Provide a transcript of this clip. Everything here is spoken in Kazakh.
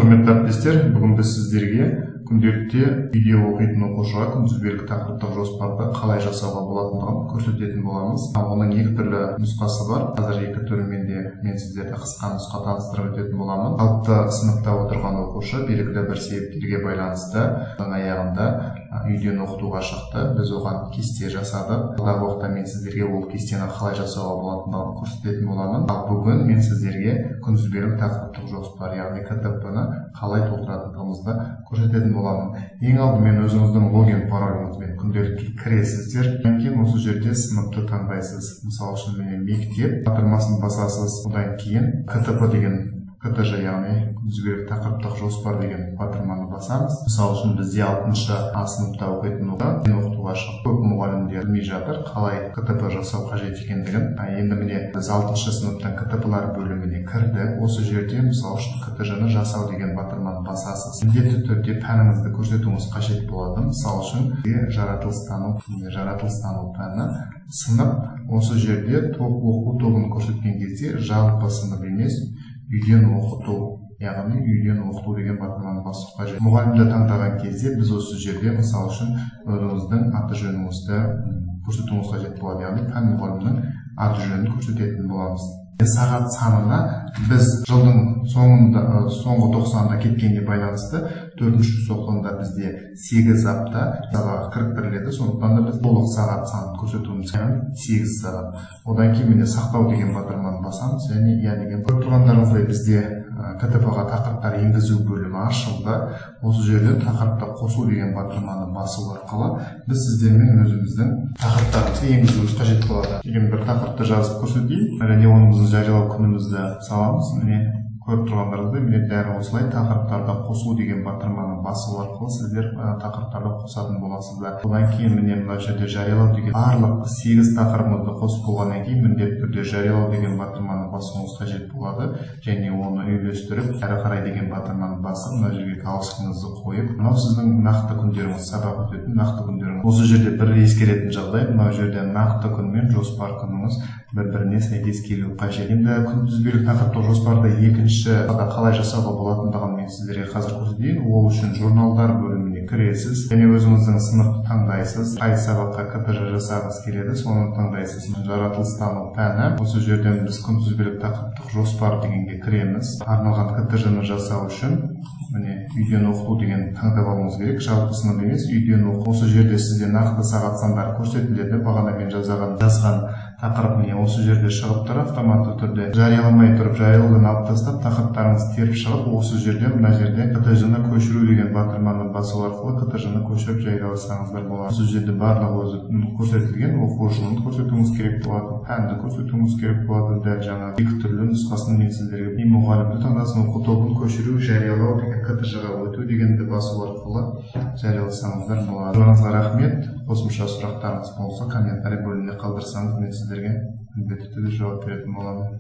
құрметті әріптестер, бүгін біз сіздерге күнделікте видео оқитын оқушыға күнтізбелік тақырыптық жоспарды қалай жасауға болатындығын көрсететін боламыз. Оның екі түрлі нұсқасы бар. Қазір екі түрімен де мен сіздерді қысқа нұсқа таныстырып өтетін боламын. Қалыпты сыныпта отырған оқушы белгілі бір себептерге байланысты аяғында үйден оқытуға шықты. Біз оған кесте жасадық. Алдағы уақытта мен сіздерге ол кестені қалай жасауға болатындығын көрсететін боламын. Ал бүгін мен сіздерге күнтізбелік тақырыптық жоспар, яғни КТП-ны қалай толтыратындығымызды көрсететін боламын. Ең алдымен өзіңіздің логин пароліңізбен күнделікке кіресіздер. Кейін осы жерде сыныпты таңдайсыз. Мысалы үшін мектеп батырмасын басасыз. Одан кейін КТП деген КТЖ, яғни күнтізбелік тақырыптық жоспар деген батырманы басамыз. Мысалы үшін бізде 6-шы А сыныпта оқитын оқытуға шығып, көп мұғалімдер білмей жатыр қалай КТП жасау қажет екендігін. Енді міне біз 6-шы сыныптың КТП-лар бөліміне кірдік. Осы жерде мысалы үшін КТЖ-ны жасау деген батырманы басасыз. Міндетті түрде пәніңізді көрсетуіңіз қажет болады. Мысалы үшін жаратылыстану пәні сынып. Осы жерде оқу тобын көрсеткен кезде жалпы сынып емес, үйден оқыту, яғни үйден оқыту деген батырманы басу қажет. Мұғалімді таңдаған кезде біз осы жерде мысалы үшін өзіңіздің аты жөніңізді көрсетуіңіз қажет болады, яғни пән мұғалімінің аты жөнін көрсететін боламыз. Сағат санына біз жылдың соңғы 90-да кеткенге байланысты 4-ші соққында бізде 8 апта 41 сондықтан да біз толық сағат санын көрсетуіміз керек 8 сағат. Одан кейін сақтау деген батырманы басамыз, және деген көріп тұрғандарыңыздай бізде КТП-ға тақырыптар енгізу бөлімі ашылды. Осы жерде тақырыпта қосу деген батырманы басу арқылы біз сіздермен өзіміздің тақырыптарымызды енгізуіміз қажет болады. Егер бір тақырыпты жазып көрсетейін, және онымызды жариялау күнімізді саламыз. Көріп тұрғандарыңыздай дәл осылай тақырыптарды қосу деген батырманы басу арқылы сіздер тақырыптарды қосатын боласыздар. Одан кейін мына жерде жариялау деген барлық 8 тақырыбымызды қосып болғаннан кейін міндетті түрде жариялау деген батырманы басуыңыз қажет болады. Және оны үйлестіріп, әрі қарай деген батырманы басып, мына жерге галочкаңызды қойып, мынау сіздің нақты күндеріңіз, сабақ өтетін нақты күндеріңіз. Осы жерде бір ескеретін жағдай, мына жерде нақты күн мен жоспар күніңіз бір-біріне сәйкес келуі қажет. Енді күнтізбелік тақырыптық жоспарды қалай жасауға болатындығын мен сіздерге қазір көрсетейін. Ол үшін журналдар бөліміне кіресіз, және өзіңіздің сыныпты таңдайсыз. Қай сабаққа КТЖ жасағыңыз келеді, соны таңдайсыз. Жаратылыстану пәні. Осы жерден біз күнтізбелік тақырыптық жоспар дегенге кіреміз. Арналған КТЖ-ны жасау үшін үйден оқыту деген таңдап алуыңыз керек. Жалпы сынып емес, үйден оқу. Осы жерде сізде нақты сағат сандары көрсетіледі. Бағана мен жазған тақырып осы жерде шығып тұр, автоматты түрде жарияламай тұрып, жариялаудан алып тастап, тақырыптарыңыз теріп шығып, осы жерде мына жерде КТЖ-ны көшіру деген батырманы басу арқылы КТЖ-ны көшіріп жарияласаңыздар болады. Осы жерде барлығы өзі көрсетілген, оқу жылын көрсетуіңіз керек болады, пәнді көрсетуіңіз керек болады. Дәл жаңа екі түрлі нұсқасын мен сіздерге мұғалімді таңдасын, оқу тобын көшіру, жариялау деген КТЖ-ға өту дегенді басу арқылы жарияласаңыздар болады. Жоғыңызға рахмет. Қосымша сұрақтарыңыз болса, комментарий бөліміне қалдырсаңыз, мен сіздерге міндетті түрде жауап беретін боламын.